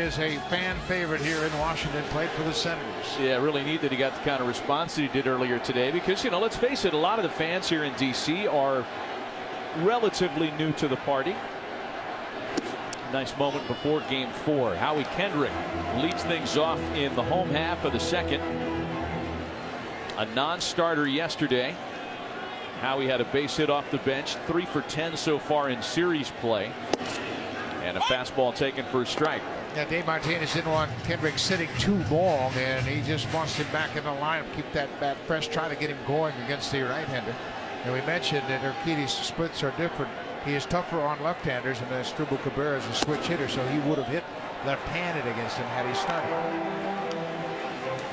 is a fan favorite here in Washington, played for the Senators. Yeah, really neat that he got the kind of response that he did earlier today, because, you know, let's face it, a lot of the fans here in D.C. are relatively new to the party. Nice moment before Game 4. Howie Kendrick leads things off in the home half of the second. A non-starter yesterday. Howie had a base hit off the bench, 3 for 10 so far in series play, and a fastball taken for a strike. Yeah, Dave Martinez didn't want Kendrick sitting too long, and he just wants him back in the lineup, keep that bat fresh, try to get him going against the right-hander. And we mentioned that Urquidy's splits are different. He is tougher on left-handers, and Asdrubal Cabrera is a switch hitter, so he would have hit left-handed against him had he started.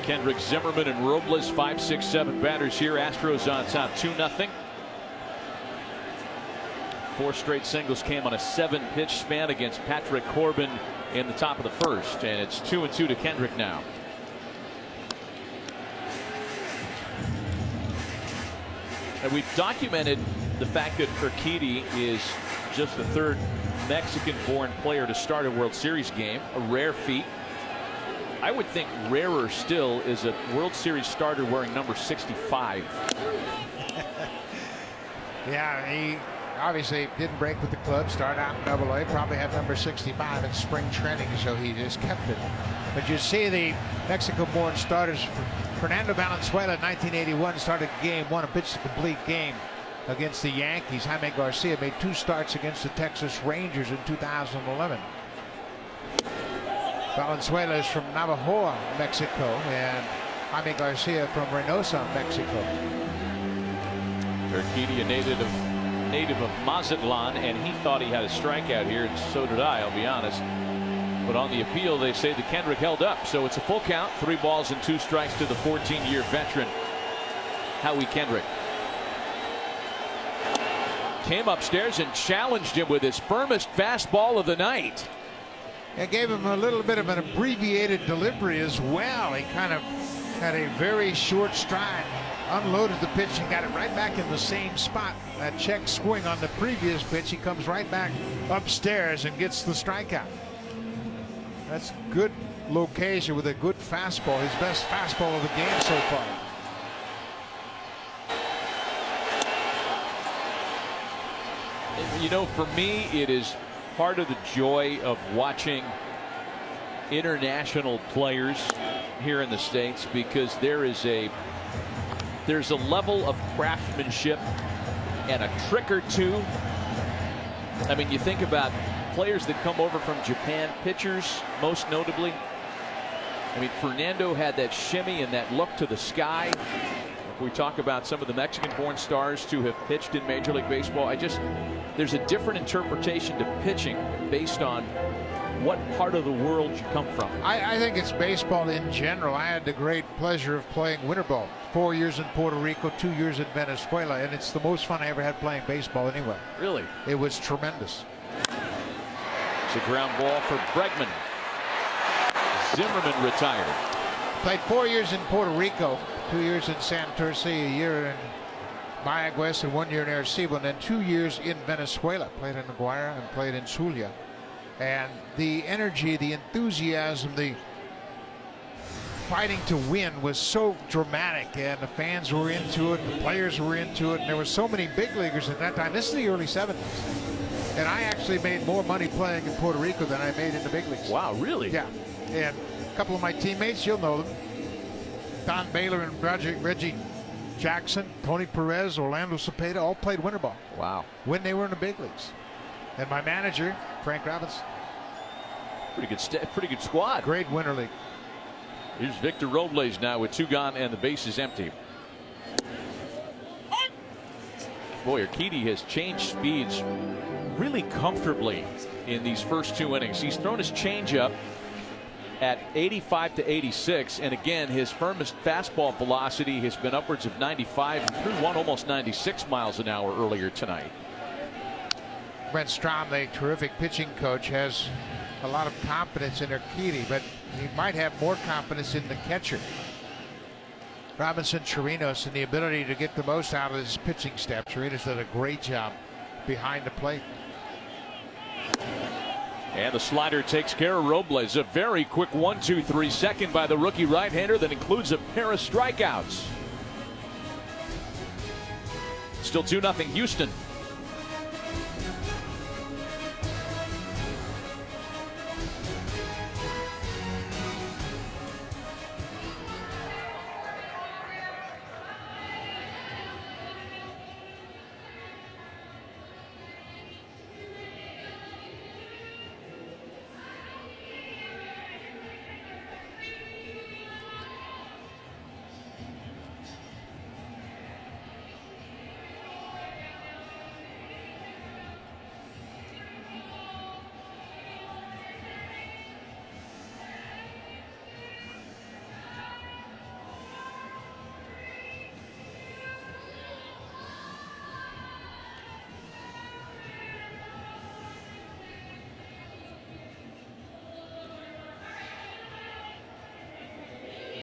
Kendrick, Zimmerman, and Robles, 5, 6, 7 batters here. Astros on top, 2-0. 4 straight singles came on a 7-pitch span against Patrick Corbin in the top of the first, and it's 2-2 to Kendrick now. And we've documented the fact that Urquidy is just the 3rd Mexican-born player to start a World Series game, a rare feat. I would think rarer still is a World Series starter wearing number 65. Yeah, he obviously didn't break with the club, started out in AA, probably had number 65 in spring training, so he just kept it. But you see the Mexico-born starters. Fernando Valenzuela in 1981 started game 1, a pitch to complete game against the Yankees. Jaime Garcia made 2 starts against the Texas Rangers in 2011. Valenzuela is from Navajo, Mexico, and Jaime Garcia from Reynosa, Mexico. Urquidy, a native of Mazatlan, and he thought he had a strikeout here, and so did I'll be honest. But on the appeal, they say that Kendrick held up, so it's a full count, 3 balls and 2 strikes to the 14-year veteran, Howie Kendrick. Came upstairs and challenged him with his firmest fastball of the night. It gave him a little bit of an abbreviated delivery as well. He kind of had a very short stride, unloaded the pitch and got it right back in the same spot. That check swing on the previous pitch, he comes right back upstairs and gets the strikeout. That's good location with a good fastball, his best fastball of the game so far. You know, for me, it is part of the joy of watching international players here in the States, because there's a level of craftsmanship and a trick or two. I mean, you think about players that come over from Japan, pitchers most notably. I mean, Fernando had that shimmy and that look to the sky. If we talk about some of the Mexican-born stars to have pitched in Major League Baseball, there's a different interpretation to pitching based on what part of the world you come from. I think it's baseball in general. I had the great pleasure of playing winter ball. 4 years in Puerto Rico, 2 years in Venezuela, and it's the most fun I ever had playing baseball anyway. Really? It was tremendous. It's a ground ball for Bregman. Zimmerman retired. Played 4 years in Puerto Rico, 2 years in Santurce, a year in Mayaguez, and 1 year in Arecibo, and then 2 years in Venezuela. Played in La Guaira and played in Zulia. And the energy, the enthusiasm, the fighting to win was so dramatic, and the fans were into it, the players were into it, and there were so many big leaguers at that time. This is the early 70s. And I actually made more money playing in Puerto Rico than I made in the big leagues. Wow, really? Yeah. And a couple of my teammates, you'll know them. Don Baylor and Reggie Jackson, Tony Perez, Orlando Cepeda, all played winter ball. Wow. When they were in the big leagues. And my manager, Frank Robbins. Pretty good squad. Great winter league. Here's Victor Robles now with 2 gone and the base is empty. Boy, Urquidy has changed speeds really comfortably in these first 2 innings. He's thrown his changeup at 85 to 86, and again, his firmest fastball velocity has been upwards of 95 and threw one almost 96 miles an hour earlier tonight. Brent Strom, the terrific pitching coach, has a lot of confidence in Urquidy, but he might have more confidence in the catcher, Robinson Chirinos, and the ability to get the most out of his pitching staff. Chirinos did a great job behind the plate. And the slider takes care of Robles. A very quick 1-2-3 second by the rookie right-hander that includes a pair of strikeouts. Still 2-0 Houston.